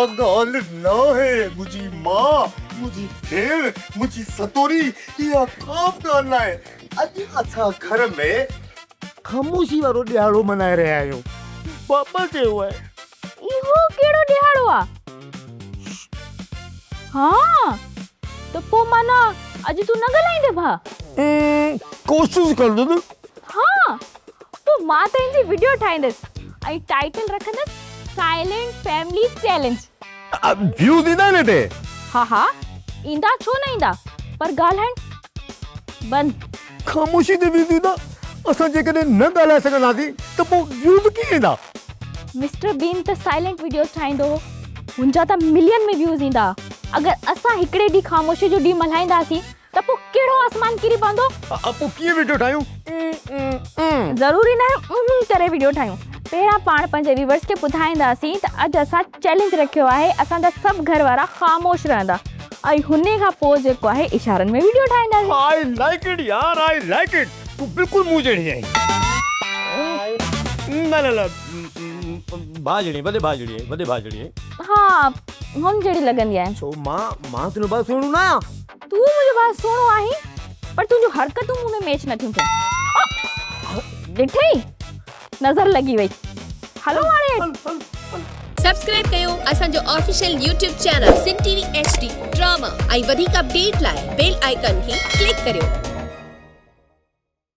ॻाल्हि न आहे। मुंहिंजी मां, मुंहिंजी भेण, मुंहिंजी सतोरी, इहा का बि ॻाल्हि न आहे। अॼु असां घर में ख़ामोशी वारो ॾियारो मल्हाए रहिया आहियूं। पापा चयो आहे। इहो कहिड़ो ॾियारो आहे? हाँ त पोइ माना अॼु तूं न ॻाल्हाईंदे भाउ? कोशिशि कंदुमि। हाँ पोइ मां त हिनजी वीडियो ठाहींदसि ऐं टाइटल रखंदसि साइलेंट फैमिली चैलेंज। व्यूज़ ईंदा आहिनि हिते? हा ईंदा छो न ईंदा, पर ॻाल्हाइण बंदि। ख़ामोशी ते व्यूज़ ईंदा? असां जेकॾहिं न ॻाल्हाए सघंदासीं त पोइ व्यूज़ कीअं ईंदा? मिस्टर बीन त साइलेंट वीडियोस ठाहींदो हो, हुनजा त मिलियन में व्यूज़ ईंदा। अगरि असां हिकिड़े ॾींहुं ख़ामोशी जो ॾींहुं मल्हाईंदासीं त पोइ कहिड़ो आसमान किरी पवंदो। पोइ कीअं वीडियो ठाहियूं? ज़रूरी न करे वीडियो ठाहियूं। पहिरां पाण पंहिंजे व्यूअर्स खे ॿुधाईंदासीं त अॼु असां चैलेंज रखियो आहे, असांजा सभु घर वारा ख़ामोश रहंदा ऐं हुन खां पोइ जेको आहे इशारनि में वीडियो ठाहींदासीं। आई लाइक इट यार, आई लाइक इट। तूं बिल्कुलु मूं जहिड़ी आहीं। न भाजड़ी, वॾे भाजड़ी आहे, वॾे भाजड़ी आहे। हाँ हुन जहिड़ी लॻंदी आहे। छो मां तुंहिंजो भाउ सुहिणो न आहियां? तूं मुंहिंजो भाउ सुहिणो आहीं, पर तुंहिंजूं हरकतूं मूं में मैच नथियूं थियनि। ॾिठई, नज़र लॻी वई। हलो हाणे सब्सक्राइब कयो असांजो ऑफिशियल YouTube चैनल सिन टीवी HD ड्रामा ऐं वधीक अपडेट लाइ बेल आइकन खे क्लिक करियो।